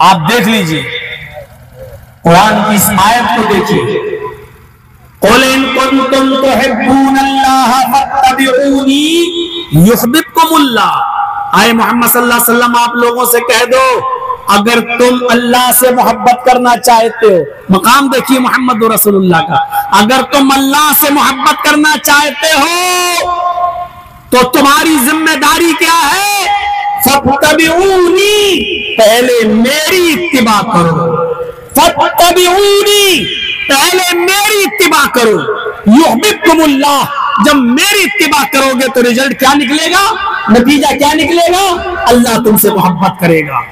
आप देख लीजिए, कुरान की इस आयत को देखिए, कुल इन कुंतुम तुहिब्बूनल्लाह फत्तबिऊनी युहब्बिबकुमुल्लाह। आए मोहम्मद सल्लल्लाहु अलैहि वसल्लम, आप लोगों से कह दो, अगर तुम अल्लाह से मोहब्बत करना चाहते हो, मकाम देखिए मोहम्मद रसूलुल्लाह का, अगर तुम अल्लाह से मोहब्बत करना चाहते हो तो तुम्हारी जिम्मेदारी क्या है? फत्तबिऊनी, पहले मेरी इत्तिबा करो। फत्तबिऊनी, पहले मेरी इत्तिबा करो। युहब्बिबकुमुल्लाह, जब मेरी इत्तिबा करोगे तो रिजल्ट क्या निकलेगा? नतीजा क्या निकलेगा? अल्लाह तुमसे मोहब्बत करेगा।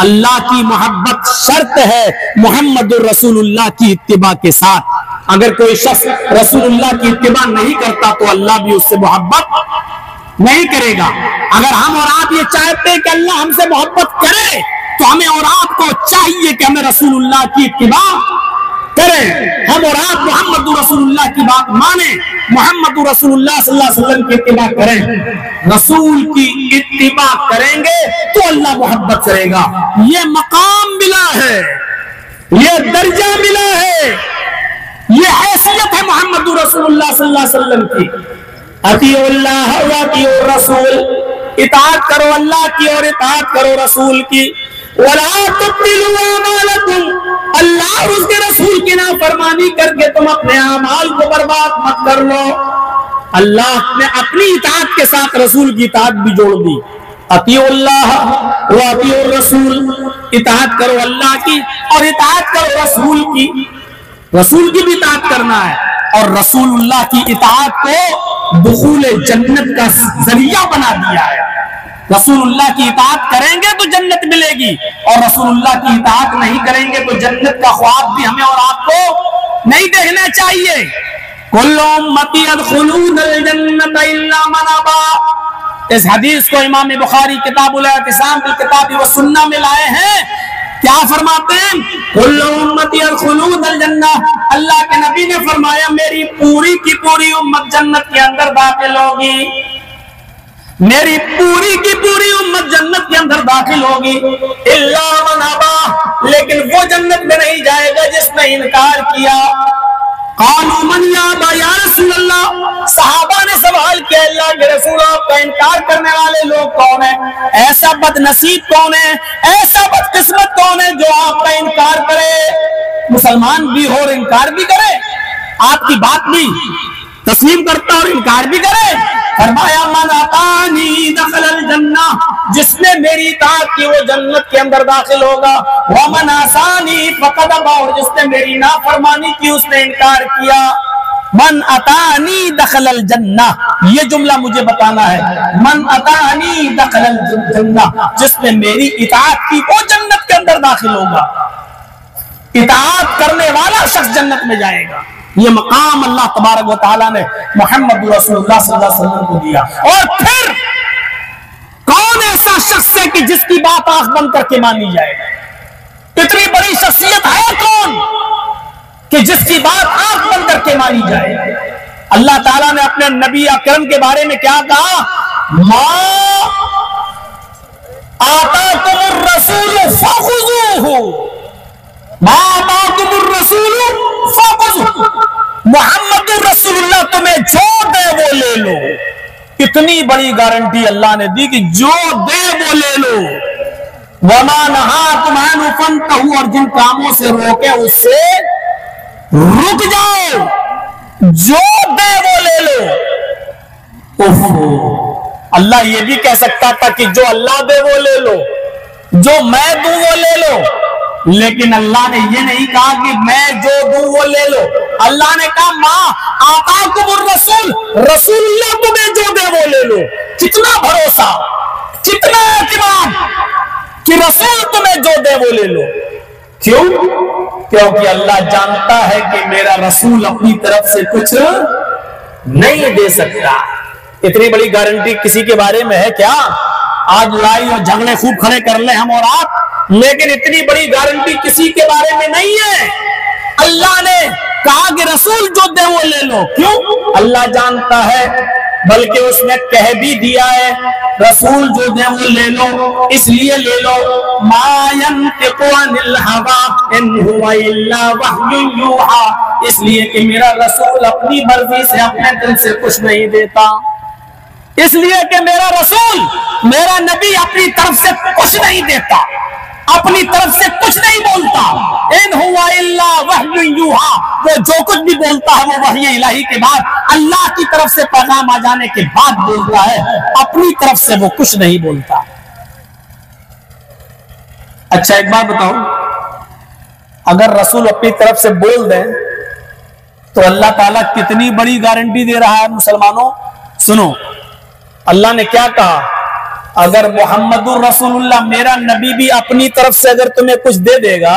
अल्लाह की मोहब्बत शर्त है मोहम्मद रसूलुल्लाह की इत्तिबा के साथ। अगर कोई शख्स रसूलुल्लाह की इत्तिबा नहीं करता तो अल्लाह भी उससे मोहब्बत नहीं करेगा। अगर हम और आप ये चाहते हैं कि अल्लाह हमसे मोहब्बत करे तो हमें और आपको चाहिए कि हमें रसूलुल्लाह की इत्तिबा करें। हम और आप मोहम्मद रसूलुल्लाह की बात माने, मोहम्मद रसूलुल्लाह सल्लल्लाहु अलैहि वसल्लम की इत्तिबा करें। रसूल की इत्तिबा करेंगे तो अल्लाह मोहब्बत करेगा। ये मकाम मिला है, ये दर्जा मिला है, ये हैसियत है मोहम्मद रसूलुल्लाह सल्लल्लाहु अलैहि वसल्लम की। अतीउल्लाह व अतीउर रसूल, इताअत करो अल्लाह की और इताअत करो रसूल की। वला तुब्तिलू अमालकुम, अल्लाह और उसके रसूल की नाफरमानी करके तुम अपने अमाल को बर्बाद मत कर लो। अल्लाह ने अपनी इताअत के साथ रसूल की इताअत भी जोड़ दी। अतीउल्लाह व अतीउर रसूल, इताअत करो अल्लाह की और इताअत करो रसूल की। रसूल की भी इताअत करना है और रसूलुल्लाह की इताअत को दुखूल जन्नत का जरिया बना दिया है। रसूलुल्लाह की इताअत करेंगे तो जन्नत मिलेगी और रसूलुल्लाह की इताअत नहीं करेंगे तो जन्नत का ख्वाब भी हमें और आपको नहीं देखना चाहिए। कुल्लु उम्मती यदखुलूनल जन्नत इल्ला मन अबा, इस हदीस को इमाम बुखारी किताबुल इतिसाम बिल किताबी व सुन्नह में लाए हैं। क्या फरमाते हैं? कुल्लु उम्मती यदखुलूनल जन्नह, अल्लाह के नबी ने फरमाया मेरी पूरी की पूरी उम्मत जन्नत के अंदर दाखिल होगी। मेरी पूरी की पूरी उम्मत जन्नत के अंदर दाखिल होगी। इल्ला मन अबा, लेकिन वो जन्नत में नहीं जाएगा जिसने इनकार किया। क़ालू मन याबा या रसूलल्लाह, सहाबा ने सवाल किया अल्लाह के रसूल आपका इनकार करने वाले लोग कौन है? ऐसा बदनसीब कौन है, ऐसा बदकिस्मत कौन है जो आपका इनकार करे? मुसलमान भी हो और इनकार भी करे, आपकी बात भी तस्लीम करता और इनकार भी करे। फरमाया मन अतानी दखलल जन्नह, जिसने मेरी इताअत की वो जन्नत के अंदर दाखिल होगा। व मन आसानी फक़द अबा, और जिसने मेरी नाफरमानी की उसने इनकार किया। मन अतानी दखलल जन्नह, ये जुमला मुझे बताना है। मन अतानी दखलल जन्नह, जिसने मेरी इताअत की वो जन्नत के अंदर दाखिल होगा। इताअत करने वाला शख्स जन्नत में जाएगा। ये मकाम अल्लाह तबारक व तआला ने मोहम्मद रसूलुल्लाह सल्लल्लाहु अलैहि वसल्लम को दिया। और फिर कौन ऐसा शख्स है कि जिसकी बात आंख बंद करके मानी जाए? इतनी बड़ी शख्सियत है कौन कि जिसकी बात आंख बंद करके मानी जाए? अल्लाह ताला ने अपने नबी अकरम के बारे में क्या कहा? मा आताकुमुर रसूल फखुज़ूहु, मा आताकुमुर रसूल फखुज़ूहु, मोहम्मद रसूलुल्लाह तुम्हें जो दे वो ले लो। इतनी बड़ी गारंटी अल्लाह ने दी कि जो दे वो ले लो। वमा नहाकुम अन फंतहू, और जिन कामों से रोके उससे रुक जाओ। जो दे वो ले लो। ओहो, अल्लाह ये भी कह सकता था कि जो अल्लाह दे वो ले लो, जो मैं दूं वो ले लो, लेकिन अल्लाह ने ये नहीं कहा कि मैं जो दूं वो ले लो। अल्लाह ने कहा मां आताकुमुर रसूल, रसूलुल्लाह तुम्हें जो दे वो ले लो। कितना भरोसा, कितना एतमाद कि रसूल तुम्हें जो दे वो ले लो। क्यों? क्योंकि अल्लाह जानता है कि मेरा रसूल अपनी तरफ से कुछ नहीं दे सकता। इतनी बड़ी गारंटी किसी के बारे में है क्या? आज लड़ाई और झगड़े खूब खड़े कर ले हम और आप, लेकिन इतनी बड़ी गारंटी किसी के बारे में नहीं है। अल्लाह ने कहा कि रसूल जो दे वो ले लो। क्यों? अल्लाह जानता है बल्कि उसने कह भी दिया है रसूल जो है वो ले लो, इसलिए ले लो मा यंतिकु अनिल हवा इन हुवा इल्ला वह्युन यूहा, इसलिए कि मेरा रसूल अपनी मर्जी से अपने दिल से कुछ नहीं देता, इसलिए कि मेरा रसूल मेरा नबी अपनी तरफ से कुछ नहीं देता, अपनी तरफ से कुछ नहीं बोलता। इन हुआ इल्ला वह्युन यूहा, वो जो कुछ भी बोलता है वो वही इलाही के बाद अल्लाह की तरफ से पैगाम आ जाने के बाद बोलता है, अपनी तरफ से वो कुछ नहीं बोलता। अच्छा एक बात बताओ, अगर रसूल अपनी तरफ से बोल दे तो अल्लाह ताला कितनी बड़ी गारंटी दे रहा है मुसलमानों। सुनो अल्लाह ने क्या कहा, अगर मोहम्मदुर रसूलुल्लाह मेरा नबी भी अपनी तरफ से अगर तुम्हें कुछ दे देगा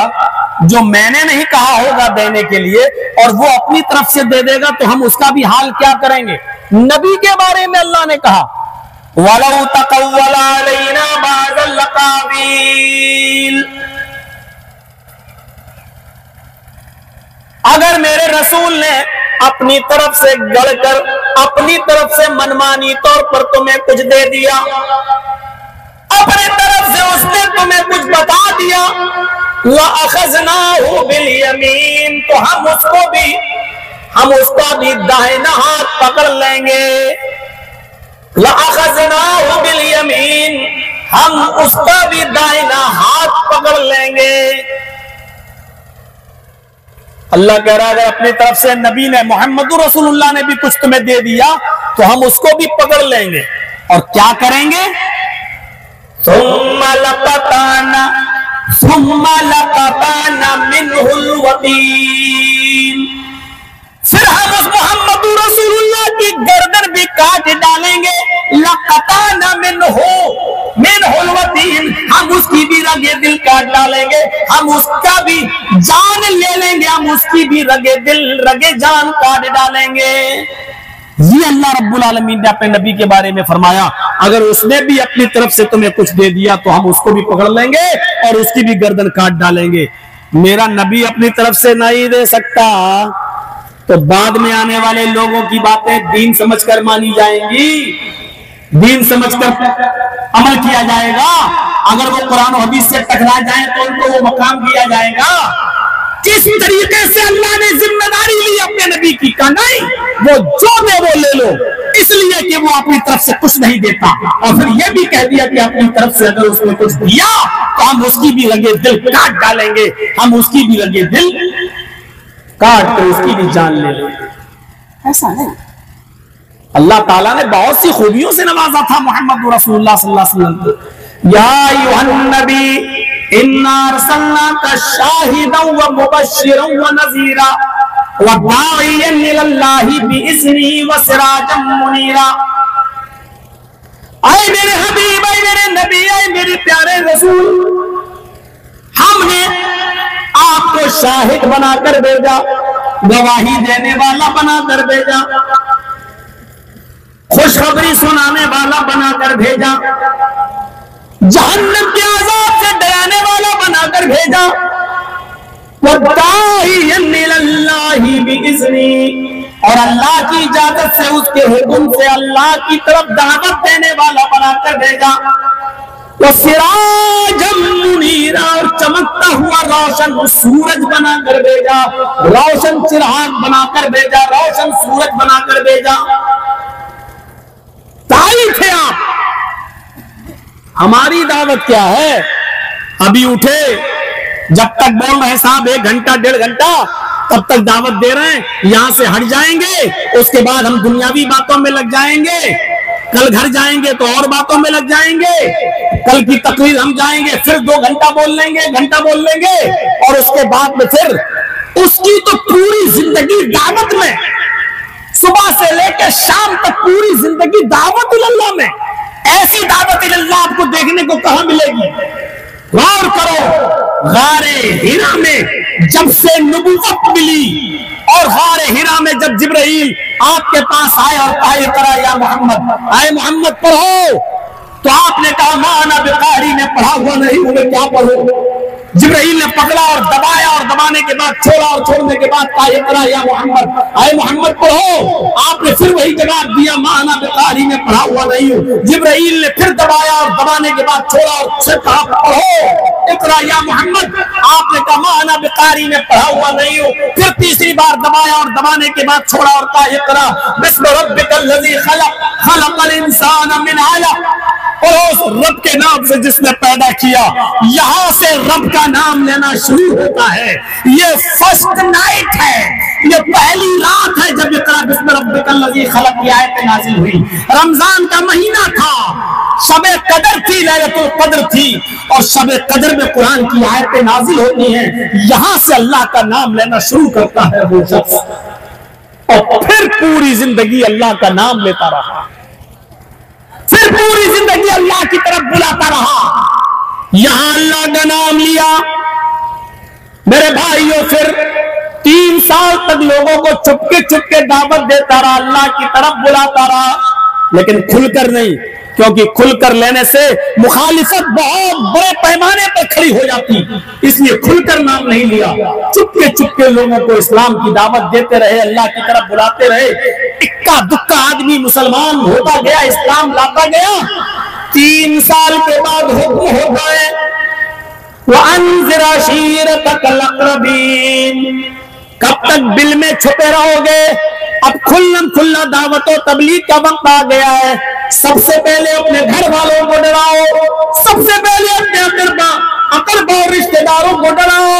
जो मैंने नहीं कहा होगा देने के लिए और वो अपनी तरफ से दे देगा तो हम उसका भी हाल क्या करेंगे। नबी के बारे में अल्लाह ने कहा वलौ तक़व्वला अलैना बाज़ल अक़ावील, अगर मेरे रसूल ने अपनी तरफ से गढ़कर अपनी तरफ से मनमानी तौर पर तुम्हें कुछ दे दिया, अपनी तरफ से उसने तुम्हें कुछ बता दिया, लअख़ज़नाहु बिल यमीन, तो हम उसका भी दाहिना हाथ पकड़ लेंगे। लअख़ज़नाहु बिल यमीन, हम उसका भी दाहिना हाथ पकड़ लेंगे। अल्लाह कह रहा है अगर अपनी तरफ से नबी ने मोहम्मदुर रसूलुल्लाह ने भी कुछ तुम्हें दे दिया तो हम उसको भी पकड़ लेंगे और क्या करेंगे, सुम्मा लक़ताना मिन्हुल वतीन, फिर हम उस मोहम्मदुर रसूलुल्लाह की गर्दन भी काट डालेंगे। लक़ताना मिन्हुल वतीन, हम उसकी भी रगे दिल काट डालेंगे, हम उसका भी जान ले लेंगे, हम उसकी भी रगे जान काट डालेंगे। ये अल्लाह रब्बुल आलमीन ने अपने नबी के बारे में फरमाया, अगर उसने भी अपनी तरफ से तुम्हें कुछ दे दिया तो हम उसको भी पकड़ लेंगे और उसकी भी गर्दन काट डालेंगे। मेरा नबी अपनी तरफ से नहीं दे सकता तो बाद में आने वाले लोगों की बातें दीन समझकर मानी जाएंगी, दीन समझकर अमल किया जाएगा। अगर वो कुरान और हदीस से टकरा जाए तो उनको वो मकाम दिया जाएगा। किस तरीके से अल्लाह ने जिम्मेदारी ली अपने नबी की, का नहीं वो जो दे वो ले लो, इसलिए कि वो अपनी तरफ से कुछ नहीं देता। और फिर ये भी कह दिया कि अपनी तरफ से अगर उसने कुछ दिया तो हम उसकी भी रगे दिल काट डालेंगे, हम उसकी भी रगे दिल काट कर उसकी भी जान ले लेंगे। ऐसा नहीं, अल्लाह ताला ने बहुत सी खूबियों से नवाजा था मोहम्मद रसूलुल्लाह सल्लल्लाहु अलैहि वसल्लम को। या अय्युहन नबी इन्ना अरसलनाका शाहिदन व मुबश्शिरन व नज़ीरा व दाइयन इलल्लाहि बिइज़्निही व सिराजन मुनीरा। आए मेरे हबीब, आए मेरे नबी, आए मेरे प्यारे रसूल, हमने आपको शाहिद बनाकर भेजा, गवाही देने वाला बनाकर भेजा, खुशखबरी सुनाने वाला बनाकर भेजा, जहन्नम के अज़ाब से डराने वाला बनाकर भेजा, वदाइयन इलल्लाहि बिइज़्नी, और अल्लाह की इजाजत से उसके हुक्म से अल्लाह की तरफ दावत देने वाला बनाकर भेजा, वो सिराजम मुनीरा, और चमकता हुआ रोशन सूरज बनाकर भेजा, रोशन चिराग बनाकर भेजा, रोशन सूरज बनाकर भेजा। ताई थे आप, हमारी दावत क्या है? अभी उठे, जब तक बोल रहे साहब 1 घंटा 1.5 घंटा तब तक दावत दे रहे हैं, यहां से हट जाएंगे, उसके बाद हम दुनियावी बातों में लग जाएंगे, कल घर जाएंगे तो और बातों में लग जाएंगे, कल की तकरीर हम जाएंगे फिर 2 घंटा बोल लेंगे, घंटा बोल लेंगे, और उसके बाद में फिर उसकी तो पूरी जिंदगी दावत में, सुबह से लेकर शाम तक पूरी जिंदगी दावत इल्लाह में। ऐसी दावत इल्लाह आपको देखने को कहां मिलेगी? गौर करो, गारे हिरा में जब से नबूवत मिली और गारे हिरा में जब जिब्राइल आपके पास आए और कहा या मोहम्मद, आए मोहम्मद पढ़ो, तो आपने कहा माना बिकारी, में पढ़ा हुआ नहीं हूं, मैं क्या पढ़ूं? जिब्राइल ने पकड़ा और दबाया और दबाने के बाद छोड़ा और छोड़ने के बाद कहा इक़रा या मोहम्मद, आए मोहम्मद पढ़ो। आपने फिर वही जवाब दिया माना बिकारी, में पढ़ा हुआ नहीं हूँ। जिब्राइल ने फिर दबाया और दबाने के बाद छोड़ा और फिर कहा पढ़ो इक़रा या मोहम्मद, आपने कहा माना बिकारी, में पढ़ा हुआ नहीं हूँ। फिर तीसरी बार दबाया और दबाने के बाद छोड़ा और कहा इक़रा बिस्मि रब्बिकल लज़ी खलक़, खलक़ल इंसान मिन अलक़, और उस रब के नाम से जिसने पैदा किया। यहां से रब का नाम लेना शुरू होता है। ये फर्स्ट नाइट है, ये पहली रात है जब इक़रा बिस्मि रब्बिकल लज़ी खलक़ की आयत नाज़िल हुई। रमजान का महीना था, शबे कदर थी, लैलतुल कद्र थी, और शबे कद्र में कुरान की आयतें नाज़िल होती हैं। यहां से अल्लाह का नाम लेना शुरू करता है वो शख्स, और फिर पूरी जिंदगी अल्लाह का नाम लेता रहा, फिर पूरी जिंदगी अल्लाह की तरफ बुलाता रहा। यहां अल्लाह का नाम लिया मेरे भाइयों, फिर 3 साल तक लोगों को चुपके चुपके दावत देता रहा, अल्लाह की तरफ बुलाता रहा, लेकिन खुलकर नहीं, क्योंकि खुलकर लेने से मुखालिफत बहुत बड़े पैमाने पर खड़ी हो जाती, इसलिए खुलकर नाम नहीं लिया। चुपके चुपके लोगों को इस्लाम की दावत देते रहे, अल्लाह की तरफ बुलाते रहे। इक्का दुक्का आदमी मुसलमान होता गया, इस्लाम लाता गया। 3 साल के बाद हुक्म होता है वअन्ज़िर अशीरतकल अक़रबीन, कब तक बिल में छुपे रहोगे? अब खुल्लम खुल्ला दावत और तबलीग का वक्त आ गया है। सबसे पहले अपने घर वालों को डराओ, सबसे पहले अपने अक़रबा और रिश्तेदारों को डराओ।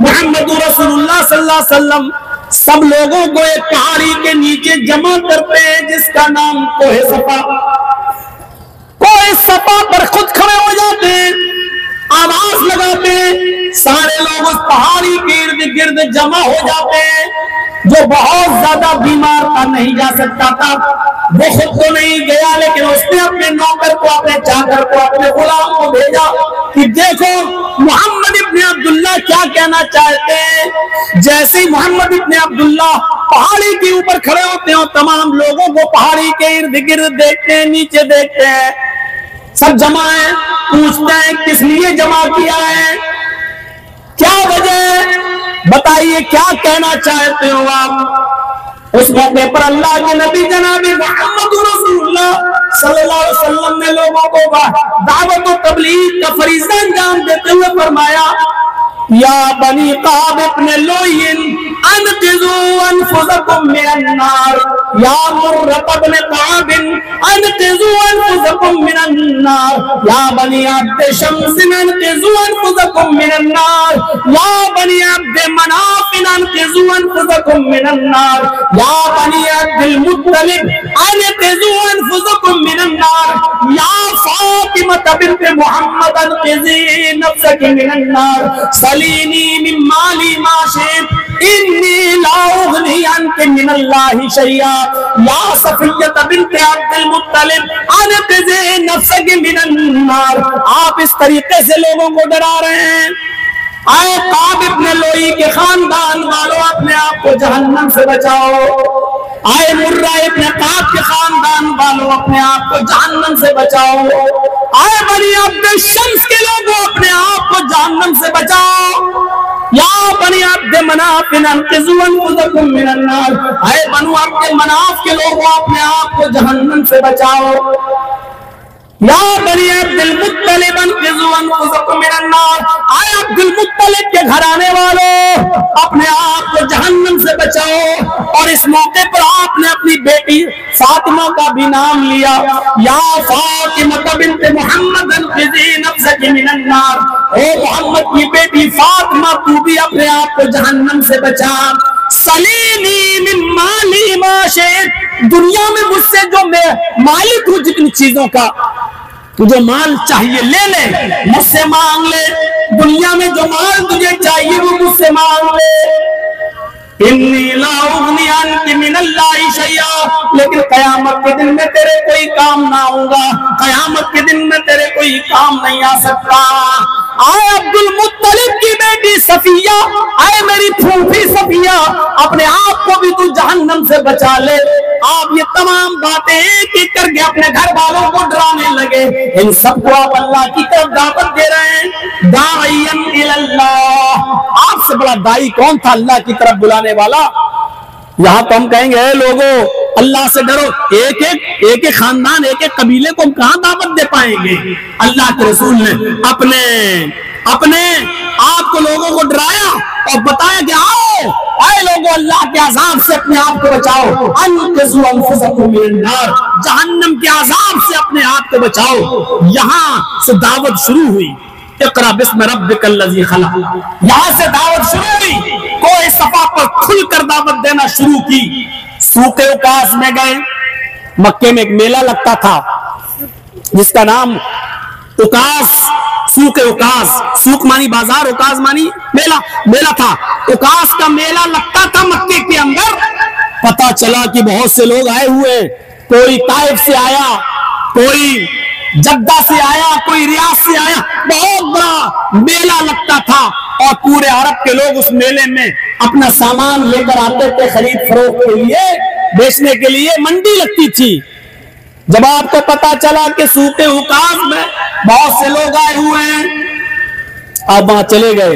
मुहम्मद रसूलुल्लाह सल्लल्लाहु अलैहि वसल्लम सब लोगों को एक पहाड़ी के नीचे जमा करते हैं जिसका नाम कोहे सफा। कोहे सफा पर खुद खड़े हो जाते हैं, आवाज लगाते हैं, सारे लोग उस पहाड़ी के इर्द गिर्द जमा हो जाते हैं। जो बहुत ज्यादा बीमार था, नहीं जा सकता था, वो खुद तो नहीं गया, लेकिन उसने अपने नौकर को, अपने चाकर को, अपने गुलाम को भेजा कि देखो मोहम्मद इब्ने अब्दुल्ला क्या कहना चाहते हैं। जैसे ही मोहम्मद इब्ने अब्दुल्ला पहाड़ी के ऊपर खड़े होते हैं, तमाम लोगों को पहाड़ी के इर्द गिर्द देखते हैं, नीचे देखते हैं, सब जमा है। पूछते हैं किस लिए जमा किया है, क्या वजह, बताइए क्या कहना चाहते हो आप। उस मौके पर अल्लाह के नबी जनाब मुहम्मद रसूलुल्लाह सल्लल्लाहु अलैहि वसल्लम ने लोगों को दावत और तबलीग का फरीज़ा अंजाम देते हुए फरमाया या बनी काब इब्न लुय्य अनक़िज़ू अनफुसकुम मिनन नार, या मुर्रा इब्न काब अनक़िज़ू अनफुसकुम मिनन नार, या बनी अब्द शम्स अनक़िज़ू अनफुसकुम मिनन नार, या बनी अब्द मनाफ अनक़िज़ू अनफुसकुम मिनन नार, या बनी अब्दुल मुत्तलिब अनक़िज़ू अनफुसकुम मिनन नार, या फातिमा बिन्त मुहम्मद अनक़िज़ी नफ्सकी मिनन नार, सलीनी मिन माली मा शि'त इन्नी ला उग़नी अन्की मिनल्लाहि शै'a, या सफ़िय्यत बिन्त अब्दुल मुत्तलिब अनक़िज़ी नफ्सकी मिनन नार। आप इस तरीके से लोगों को डरा रहे हैं। आए काब इब्न लुय्य के खानदान वालों, अपने आप को जहन्नम से बचाओ। आए मुर्रा इब्न काब के खानदान वालों, अपने आप को जहन्नम से बचाओ। आए बनी अब्द शम्स के लोगों, अपने आप को जहन्नम से बचाओ। या बनी अब्द मनाफ अनक़िज़ू अनफुसकुम मिनन नार, आए बनु अब्द मनाफ के लोगों, अपने आप को जहन्नम से बचाओ। या बनी अब्दुल मुत्तलिब अनक़िज़ू अनफुसकुम मिनन नार, आए अब्दुल मुत्तलिब के घराने वालों, अपने आप को जहन्नम से बचाओ। और इस मौके पर आपने अपनी बेटी फातिमा का भी नाम लिया, या फातिमा बिन्त मुहम्मद अनक़िज़ी नफ्सकी मिनन नार, ओ मोहम्मद की बेटी फातिमा, तू भी अपने आप को जहन्नम से बचा। सलीनी मिन माली मा शि'त, दुनिया में मुझसे जो मैं मालिक हूं, जितनी चीजों का तुझे माल चाहिए ले ले, मुझसे मांग ले। दुनिया में जो माल तुझे चाहिए वो मुझसे मांग ले। इन्नी ला उग़नी अन्की मिनल्लाहि शै'a, लेकिन कयामत के दिन में तेरे कोई काम ना होगा, कयामत के दिन में तेरे कोई काम नहीं आ सकता। आए अब्दुल मुत्तलिब की बेटी सफिया, आए मेरी फूफी सफिया, अपने आप को भी तू जहन्नम से बचा ले। आप ये तमाम बातें एक एक करके अपने घर वालों को डराने लगे। इन सबको आप अल्लाह की तरफ दावत दे रहे हैं। दाइयन बड़ा दाई कौन था अल्लाह की तरफ बुलाने वाला। यहां तो हम कहेंगे लोगों अल्लाह से डरो, एक एक खानदान एक एक कबीले को हम कहां दावत दे पाएंगे। अल्लाह के रसूल ने अपने आप को लोगों को डराया और बताया कि आओ आए लोगों अल्लाह के अजाब से अपने आप को बचाओ, अनक़िज़ू अनफ़ुसकुम मिनन नार, जहन्नम के अजाब से अपने आप को बचाओ। यहां से दावत शुरू हुई, इक़रा बिस्मि रब्बिकल लज़ी खलक़, यहां से दावत शुरू हुई। कोई सफा पर खुलकर दावत देना शुरू की। सूखे उकास में गए, मक्के में एक मेला लगता था जिसका नाम उकास, सूखे उकास, सूख मानी बाजार, उकास मानी मेला था। उकास का मेला लगता था मक्के के अंदर। पता चला कि बहुत से लोग आए हुए, कोई ताइफ से आया, कोई जद्दा से आया, कोई रियाद से आया। बहुत बड़ा मेला लगता था और पूरे अरब के लोग उस मेले में अपना सामान लेकर आते थे खरीद फरोख्त के लिए, बेचने के लिए मंडी लगती थी। जब आपको पता चला कि सूखे उकास में बहुत से लोग आए हुए हैं, आप वहां चले गए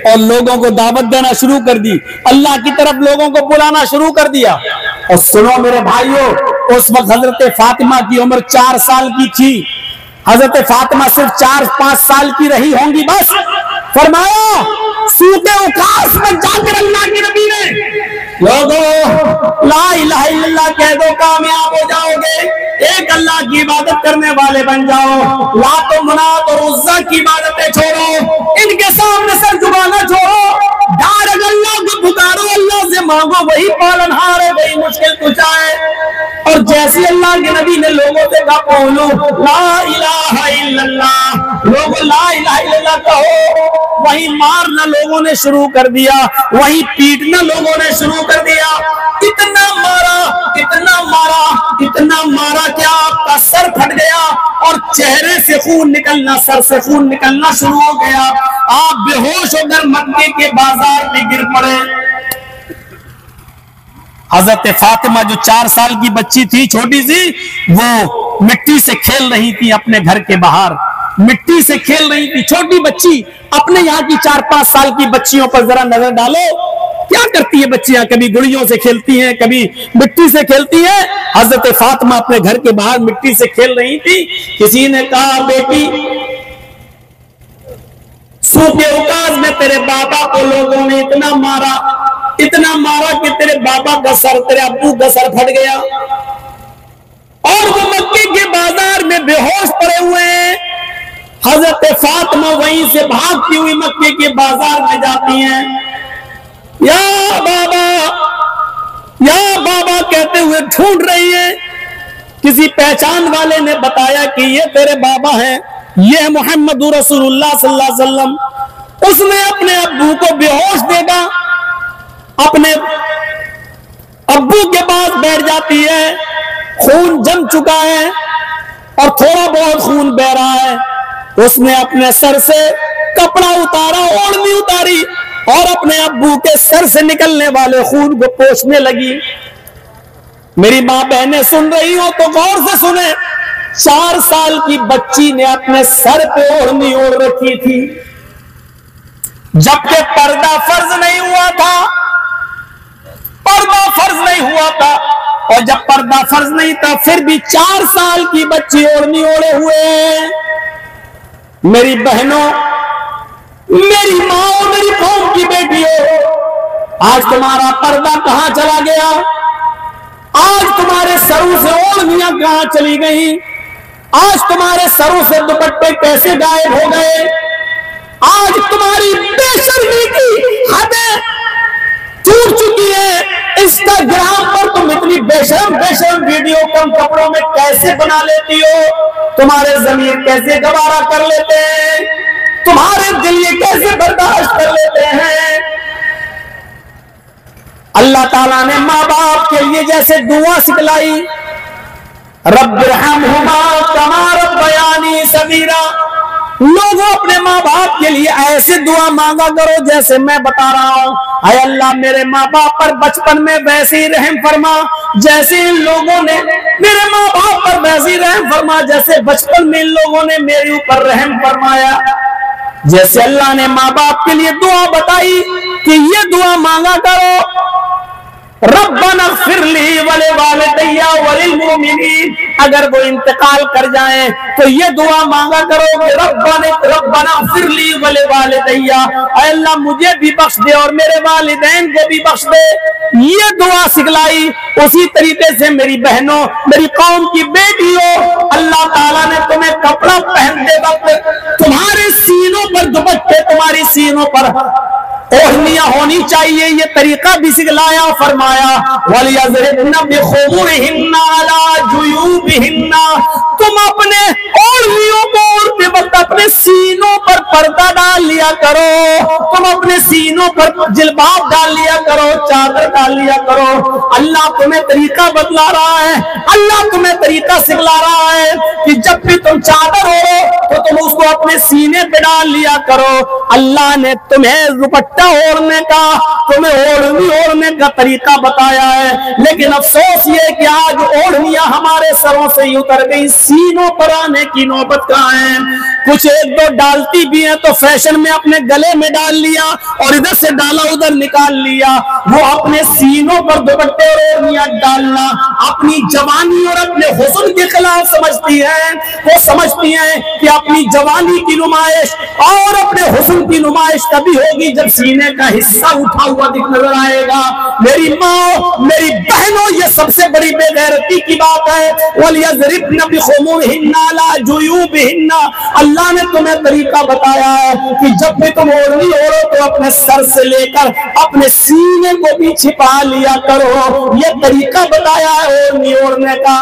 और लोगों को दावत देना शुरू कर दी, अल्लाह की तरफ लोगों को बुलाना शुरू कर दिया। और सुनो मेरे भाइयों, उस वक्त हजरत फातिमा की उम्र 4 साल की थी। हजरत फातिमा सिर्फ 4-5 साल की रही होंगी बस। फरमाया सूखे उकास में जाकर अल्लाह के नबी ने, लोगों ला इलाहा इल्लल्लाह कह दो, कामयाब हो जाओगे, एक अल्लाह की इबादत करने वाले बन जाओ, लात और मनात और उज़्ज़ा की इबादतें छोड़ो, इनके सामने सर झुकाना छोड़ो, डायरेक्ट अल्लाह को पुकारो, अल्लाह से मांगो, वही पालनहार है, वही मुश्किल कुशा है। और जैसे अल्लाह के नबी ने लोगों से कहा बोलो ला इलाहा इल्लल्लाह, लोगों ला इलाहा इल्लल्लाह कहो, वही मारना लोगों ने शुरू कर दिया, वही पीटना लोगों ने शुरू कर दिया। इतना मारा, इतना मारा, इतना मारा कि आपका सर फट गया और चेहरे से खून निकलना, सर से खून निकलना शुरू हो गया। आप बेहोश होकर मक्के के बाजार में गिर पड़े। हजरत फातिमा जो 4 साल की बच्ची थी, छोटी सी, वो मिट्टी से खेल रही थी अपने घर के बाहर, मिट्टी से खेल रही थी। छोटी बच्ची, अपने यहाँ की 4-5 साल की बच्चियों पर जरा नजर डालो, क्या करती है बच्चियां, कभी गुड़ियों से खेलती हैं, कभी मिट्टी से खेलती हैं। हजरत फातिमा अपने घर के बाहर मिट्टी से खेल रही थी। किसी ने कहा बेटी, सूखे उकास में तेरे बाबा को लोगों ने इतना मारा कि तेरे बाबा का सर, तेरे अब्बू का सर फट गया और वो मक्के के बाजार में बेहोश पड़े हुए हैं। हजरत फातिमा वहीं से भागती हुई मक्के के बाजार में जाती हैं। या बाबा कहते हुए ढूंढ रही है। किसी पहचान वाले ने बताया कि ये तेरे बाबा हैं, ये मोहम्मद रसूलुल्लाह सल्लल्लाहु अलैहि वसल्लम। उसने अपने अब्बू को बेहोश देखा, अपने अब्बू के पास बैठ जाती है। खून जम चुका है और थोड़ा बहुत खून बह रहा है। उसने अपने सर से कपड़ा उतारा, ओढ़नी उतारी और अपने अब्बू के सर से निकलने वाले खून को पोंछने लगी। मेरी मां बहनें सुन रही हो तो गौर से सुने। 4 साल की बच्ची ने अपने सर पे ओढ़नी ओढ़ रखी थी, जबकि पर्दा फर्ज नहीं हुआ था। पर्दा फर्ज नहीं हुआ था, और जब पर्दा फर्ज नहीं था फिर भी 4 साल की बच्ची ओढ़नी ओढ़े हुए। मेरी बहनों, मेरी माँ, मेरी कौम की बेटियों, आज तुम्हारा पर्दा कहां चला गया? आज तुम्हारे सरों से ओढ़नियां कहां चली गई? आज तुम्हारे सरों से दुपट्टे कैसे गायब हो गए? आज तुम्हारी बेशर्मी की हदें टूट चुकी है। इंस्टाग्राम पर तुम इतनी बेशर्म वीडियो कम कपड़ों में कैसे बना लेती हो? तुम्हारे ज़मीर कैसे गवारा कर लेते हैं? तुम्हारे दिल ये कैसे बर्दाश्त कर लेते हैं? अल्लाह ताला ने माँ बाप के लिए जैसे दुआ सिखलाई, रब्बिरहमहुमा कमा रब्बयानी सगीरा, लोगों अपने माँ बाप के लिए ऐसे दुआ मांगा करो जैसे मैं बता रहा हूं। आय अल्लाह मेरे माँ बाप पर बचपन में वैसे ही रहम फरमा जैसे इन लोगों ने मेरे माँ बाप पर वैसे ही रहम फरमा जैसे बचपन में इन लोगों ने मेरे ऊपर रहम फरमाया। जैसे अल्लाह ने माँ बाप के लिए दुआ बताई कि ये दुआ मांगा करो, रब्बना ग़फ़िरली वले वालिदैया वलिल मुमिनीन। अगर वो इंतकाल कर जाएं तो ये दुआ मांगा करो कि रब्बना ग़फ़िरली वले वालिदैया, अल्लाह मुझे भी बख्श दे और मेरे वालिदैन को भी बख्श दे। ये दुआ सिखलाई। उसी तरीके से मेरी बहनों, मेरी कौम की बेटियों, अल्लाह ताला ने तुम्हें कपड़ा पहनते वक्त तुम्हारे सीनों पर दुपट्टे, तुम्हारी सीनों पर ओढ़नियां होनी चाहिए, ये तरीका भी सिखलाया। फरमाया वलियज़रिबना बिखुमुरिहिन्ना अला जुयूबिहिन्ना, तुम अपने ओढ़नियों को ओढ़ते वक्त अपने सीनों पर पर्दा डाल लिया करो, तुम अपने सीनों पर जिल्बाब डाल लिया करो, चादर डाल लिया करो। अल्लाह तुम्हें तरीका बतला रहा है, अल्लाह तुम्हें तरीका सिखला रहा है कि जब भी तुम चादर ओढ़ो तो तुम उसको अपने सीने पे डाल लिया करो। अल्लाह ने तुम्हें दुपट्टा ओढ़ने का, तुम्हें ओढ़ने का तरीका बताया है, लेकिन अफसोस ये कि आज ओढ़नियां हमारे सरों से ही उतर गई, सीनों पर आने की नौबत कहाँ है। कुछ एक दो डालती भी हैं तो फैशन में अपने गले में डाल लिया और इधर से डाला उधर निकाल लिया। वो अपने सीनों पर दुपट्टे और ओढ़नियां डालना अपनी जवानी और अपने हुस्न के खिलाफ समझती है। वो समझती है कि अपनी जवानी की नुमाइश और अपने हुस्न की नुमाइश तभी होगी जब सीने का हिस्सा उठा हुआ दिख नजर आएगा। मेरी माँ, मेरी बहनों, ये सबसे बड़ी बेगैरती की बात है। वलियज़रिबना बिखुमुरिहिन्ना अला जुयूबिहिन्ना, अल्लाह ने तुम्हें तरीका बताया है कि जब भी तुम ओढ़नी ओढ़ो तो अपने सर से लेकर अपने सीने को भी छिपा लिया करो। ये तरीका बताया है ओढ़नी ओढ़ने का।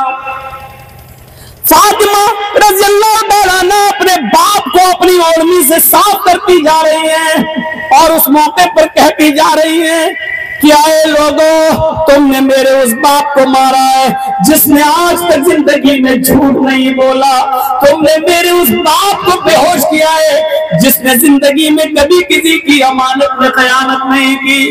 फातिमा रज़ियल्लाहु तआला अन्हा अपने बाप को अपनी ओढ़नी से साफ करती जा रही हैं और उस मौके पर कहती जा रही हैं कि आए लोगों, तुमने मेरे उस बाप को मारा है जिसने आज तक जिंदगी में झूठ नहीं बोला। तुमने मेरे उस बाप को बेहोश किया है जिसने जिंदगी में कभी किसी की अमानत में खयानत नहीं की।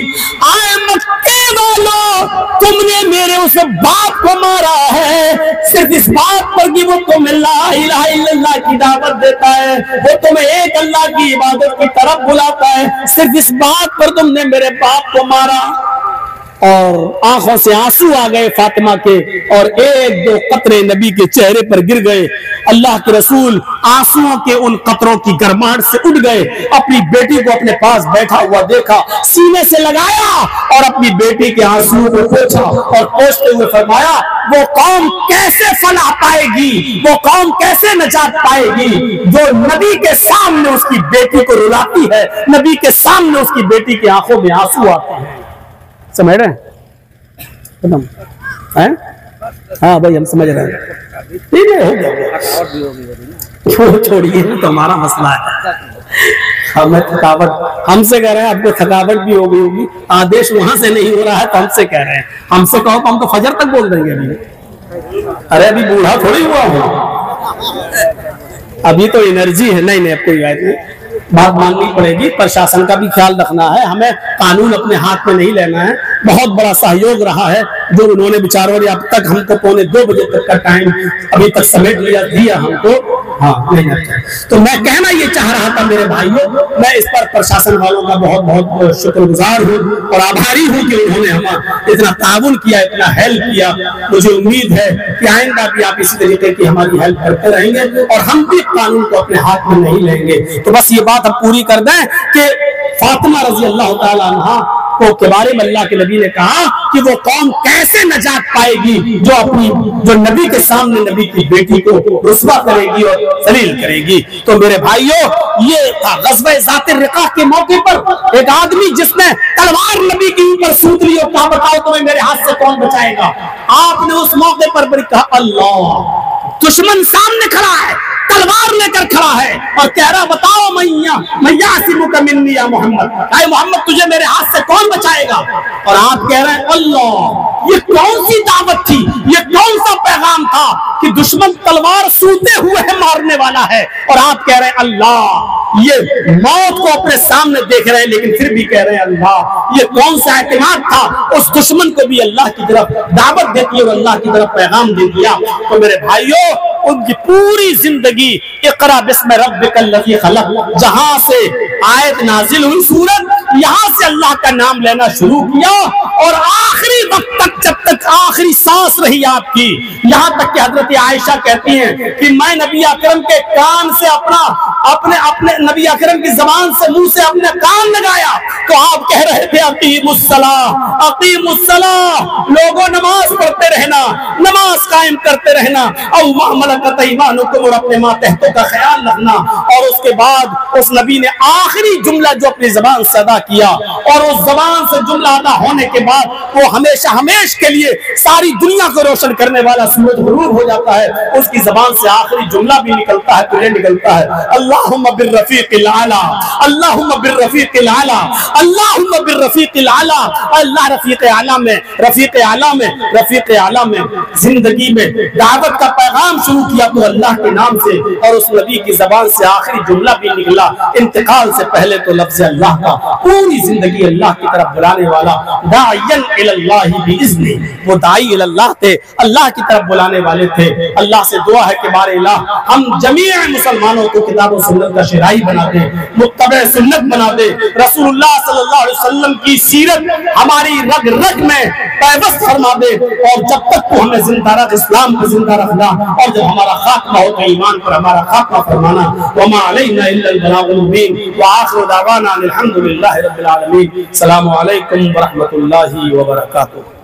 आए मक्के वालों, तुमने मेरे उस बाप को मारा है सिर्फ इस बात पर कि वो तुम्हें ला इलाहा इल्लल्लाह की दावत देता है, वो तुम्हें एक अल्लाह की इबादत की तरफ बुलाता है। सिर्फ इस बात पर तुमने मेरे बाप को मारा। और आंखों से आंसू आ गए फातिमा के और एक दो कतरे नबी के चेहरे पर गिर गए। अल्लाह के रसूल आंसुओं के उन कतरों की गरमाहट से उठ गए, अपनी बेटी को अपने पास बैठा हुआ देखा, सीने से लगाया और अपनी बेटी के आंसुओं को पोंछा और पोंछते हुए फरमाया, वो कौम कैसे फलाह पाएगी, वो कौम कैसे नजात पाएगी जो नबी के सामने उसकी बेटी को रुलाती है, नबी के सामने उसकी बेटी की आंखों में आंसू आते हैं। समझ रहे हैं? हाँ भाई, हम समझ रहे हैं। ठीक है, हो गया, छोड़िए, तो हमारा मसला है। हमें थकावट, हमसे कह रहे हैं आपको थकावट भी हो गई होगी, आदेश वहां से नहीं हो रहा है तो हमसे कह रहे हैं। हमसे कहो तो हम तो फजर तक बोल देंगे अभी। अरे अभी बूढ़ा थोड़ी हुआ हूँ, अभी तो एनर्जी है। नहीं अब कोई बात नहीं, बात माननी पड़ेगी। प्रशासन का भी ख्याल रखना है, हमें कानून अपने हाथ में नहीं लेना है। बहुत बड़ा सहयोग रहा है जो उन्होंने विचारों ने अब तक हमको 1:45 बजे तक का टाइम अभी तक समेट दिया हमको। हाँ नहीं अच्छा। तो मैं कहना ये चाह रहा था मेरे भाइयों, मैं इस पर प्रशासन वालों का बहुत बहुत शुक्रगुजार हूँ और आभारी हूँ कि उन्होंने हमें इतना ताउन किया, इतना हेल्प किया। मुझे उम्मीद है कि आइंदा भी आप इसी तरीके की हमारी हेल्प करते रहेंगे और हम भी कानून को अपने हाथ में नहीं लेंगे। तो बस ये बात हम पूरी कर दें कि फातिमा रज़ी अल्लाह ताला अन्हा को के बारे में अल्लाह के नबी ने कहा कि वो कौम कैसे नजात पाएगी जो नबी के सामने नबी की बेटी को रुस्वा करेगी और जलील करेगी। तो मेरे भाइयों, ये था ग़ज़वा ज़ातिर रिक़ा के मौके पर एक आदमी जिसने तलवार नबी के ऊपर सूत ली और कहा, बताओ तुम्हें मेरे हाथ से कौन बचाएगा। आपने उस मौके पर बड़ी कहा, अल्लाह, दुश्मन सामने खड़ा है, तलवार लेकर खड़ा है और कह रहा, बताओ मैया सिमुका मिन्नी या मोहम्मद, अरे मोहम्मद तुझे मेरे हाथ से कौन बचाएगा। और आप कह रहे हैं, अल्लाह, ये कौन सी दावत थी, ये कौन सा पैगाम था कि दुश्मन तलवार सूते हुए है मारने वाला है और आप कह रहे हैं अल्लाह। ये मौत को अपने सामने देख रहे हैं लेकिन फिर भी कह रहे हैं अल्लाह। ये कौन सा एतमाद था, उस दुश्मन को भी अल्लाह की तरफ दावत देती और अल्लाह की तरफ पैगाम दे दिया। तो मेरे भाइयों, उनकी पूरी जिंदगी इक़रा बिस्मि रब्बिकल लज़ी खलक़, जहां से आयत नाजिल हुई सूरत, यहां से अल्लाह अल्लाह का नाम लेना शुरू किया और आखिरी वक्त तक, जब तक आखिरी सांस रही आपकी, यहाँ तक कि हजरत आयशा कहती हैं कि मैं नबी अकरम के कान से अपने नबी अकरम की जबान से, मुंह से अपने कान लगाया तो आप कह रहे थे अकीमुस्सलाह अकीमुस्सलाह, लोगों नमाज पढ़ते रहना, नमाज कायम करते रहना, और मलकत ईमानुकुम, और अपने मातहतों का ख्याल रखना। और उसके बाद उस नबी ने आखिरी जुमला जो अपनी जबान से अदा किया, और उस जबान से जुमला अदा होने के बाद वो हमेशा हमेशा के लिए सारी दुनिया को रोशन करने वाला सूरज गुरूर हो जाता है। उसकी जबान से आखिरी जुमला भी निकलता है तो ये निकलता है अल्लाहुम्मा बिर्रफीक़िल आला, अल्लाहुम्मा बिर्रफीक़िल आला, अल्लाहुम्मा बिर्रफीक़िल आला। अल्लाह रफीक़े आला में, रफीक़े आला में, रफीक़े आला में जिंदगी में दावत का पैगाम शुरू किया तो अल्लाह के नाम से, और उस नबी की जबान से आखिरी जुमला भी निकला इंतकाल से पहले तो लफ्ज़ अल्लाह का। पूरी जिंदगी अल्लाह की तरफ बुलाने वाला, दाइयन इलल्लाहि बिइज़्नि, वो दाई इलल्लाह थे, अल्लाह की तरफ बुलाने वाले थे। अल्लाह से दुआ है कि बारे इलाह हम जमीअ मुसलमानों को किताब और सुन्नत का शिराई बना दे, मुत्तबे सुन्नत बना दे, रसूलुल्लाह सल्लल्लाहु अलैहि वसल्लम की सीरत हमारी रग रग में पैवस्त फरमा दे, और जब तक तो हमें जिंदा रख, इस्लाम को जिंदा रखना, और जब हमारा खात्मा हो तो ईमान पर हमारा खात्मा फरमाना। वमा अलैना इल्लल बलागुल मुबीन व आखिरु दावाना अनिल हम्दुलिल्लाहि रब्बिल आलमीन। अस्सलामु अलैकुम व रहमतुल्लाहि व बरकातुहू।